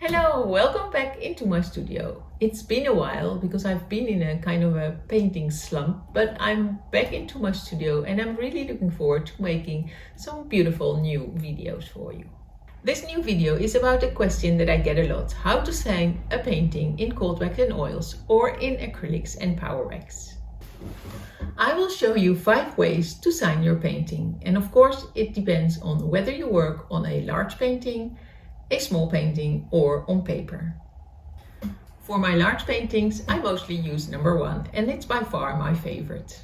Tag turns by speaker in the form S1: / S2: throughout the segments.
S1: Hello, welcome back into my studio. It's been a while because I've been in a kind of a painting slump, but I'm back into my studio and I'm really looking forward to making some beautiful new videos for you. This new video is about a question that I get a lot: how to sign a painting in cold wax and oils or in acrylics and power wax. I will show you 5 ways to sign your painting, and of course it depends on whether you work on a large painting, a small painting or on paper. For my large paintings I mostly use number 1 and it's by far my favorite.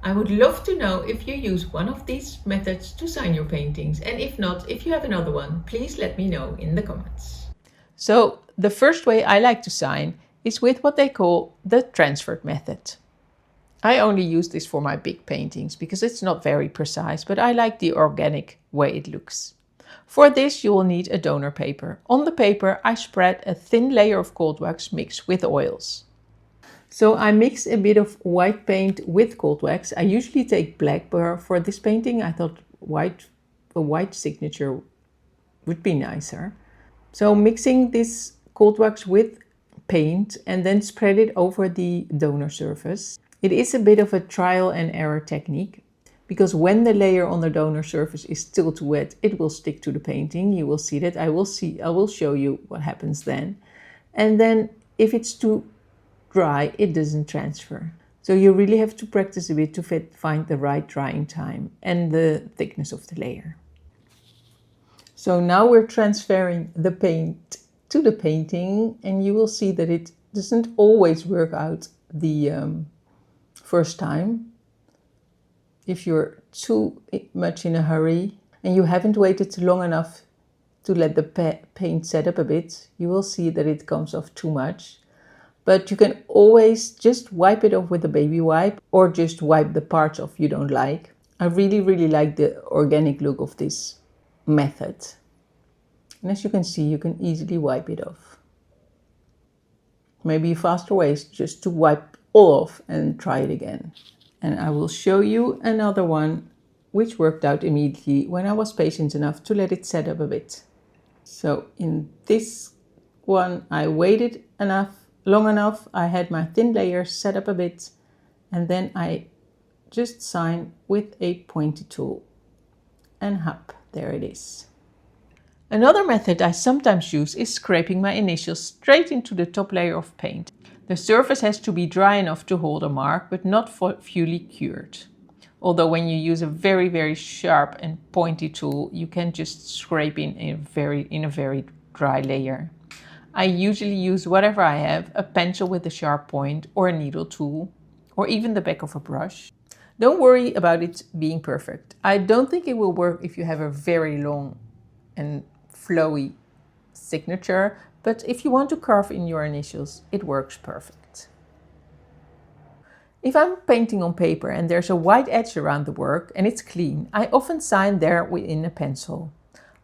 S1: I would love to know if you use one of these methods to sign your paintings, and if not, if you have another one, please let me know in the comments. So the first way I like to sign is with what they call the transferred method. I only use this for my big paintings because it's not very precise, but I like the organic way it looks. For this you will need a donor paper. On the paper I spread a thin layer of cold wax mixed with oils. So I mix a bit of white paint with cold wax. I usually take black, but for this painting I thought a white signature would be nicer. So mixing this cold wax with paint and then spread it over the donor surface. It is a bit of a trial and error technique, because when the layer on the donor surface is still too wet, it will stick to the painting. You will see that. I will show you what happens then. And then if it's too dry, it doesn't transfer. So you really have to practice a bit to find the right drying time and the thickness of the layer. So now we're transferring the paint to the painting, and you will see that it doesn't always work out the first time. If you're too much in a hurry and you haven't waited long enough to let the paint set up a bit, you will see that it comes off too much. But you can always just wipe it off with a baby wipe, or just wipe the parts off you don't like. I really like the organic look of this method. And as you can see, you can easily wipe it off. Maybe a faster way is just to wipe all off and try it again. And I will show you another one which worked out immediately when I was patient enough to let it set up a bit. So in this one I waited long enough, I had my thin layer set up a bit, and then I just sign with a pointy tool. And hop, there it is. Another method I sometimes use is scraping my initials straight into the top layer of paint. The surface has to be dry enough to hold a mark, but not fully cured. Although when you use a very sharp and pointy tool, you can just scrape in a very dry layer. I usually use whatever I have, a pencil with a sharp point, or a needle tool, or even the back of a brush. Don't worry about it being perfect. I don't think it will work if you have a very long and flowy signature, but if you want to carve in your initials, it works perfect. If I'm painting on paper and there's a white edge around the work and it's clean, I often sign there within a pencil.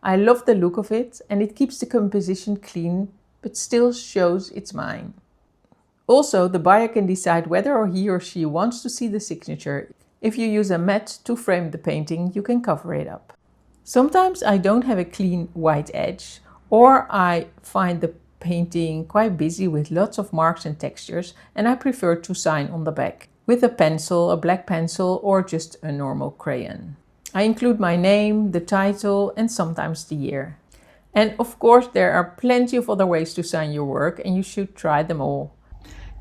S1: I love the look of it, and it keeps the composition clean but still shows it's mine. Also, the buyer can decide whether he or she wants to see the signature. If you use a mat to frame the painting, you can cover it up. Sometimes I don't have a clean white edge, or I find the painting quite busy with lots of marks and textures, and I prefer to sign on the back with a pencil, a black pencil, or just a normal crayon. I include my name, the title, and sometimes the year. And of course there are plenty of other ways to sign your work, and you should try them all.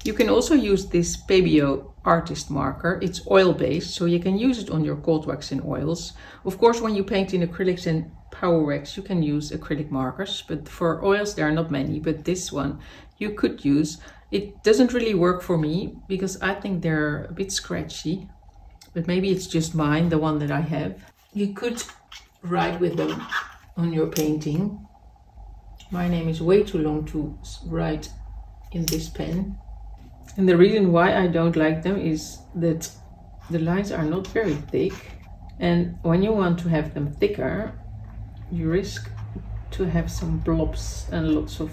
S1: You can also use this Pebeo artist marker. It's oil-based, so you can use it on your cold wax and oils. Of course, when you paint in acrylics and power wax, you can use acrylic markers, but for oils there are not many, but this one you could use. It doesn't really work for me because I think they're a bit scratchy, but maybe it's just mine, the one that I have. You could write with them on your painting. My name is way too long to write in this pen. And the reason why I don't like them is that the lines are not very thick, and when you want to have them thicker, you risk to have some blobs and lots of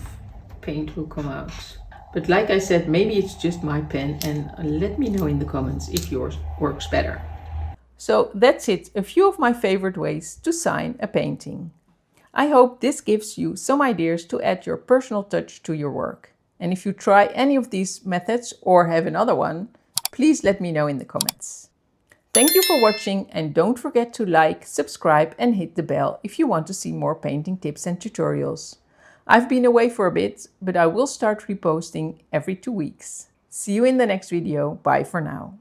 S1: paint will come out. But like I said, maybe it's just my pen, and let me know in the comments if yours works better. So that's it, a few of my favorite ways to sign a painting. I hope this gives you some ideas to add your personal touch to your work. And if you try any of these methods or have another one, please let me know in the comments. Thank you for watching, and don't forget to like, subscribe and hit the bell if you want to see more painting tips and tutorials. I've been away for a bit, but I will start reposting every 2 weeks. See you in the next video. Bye for now.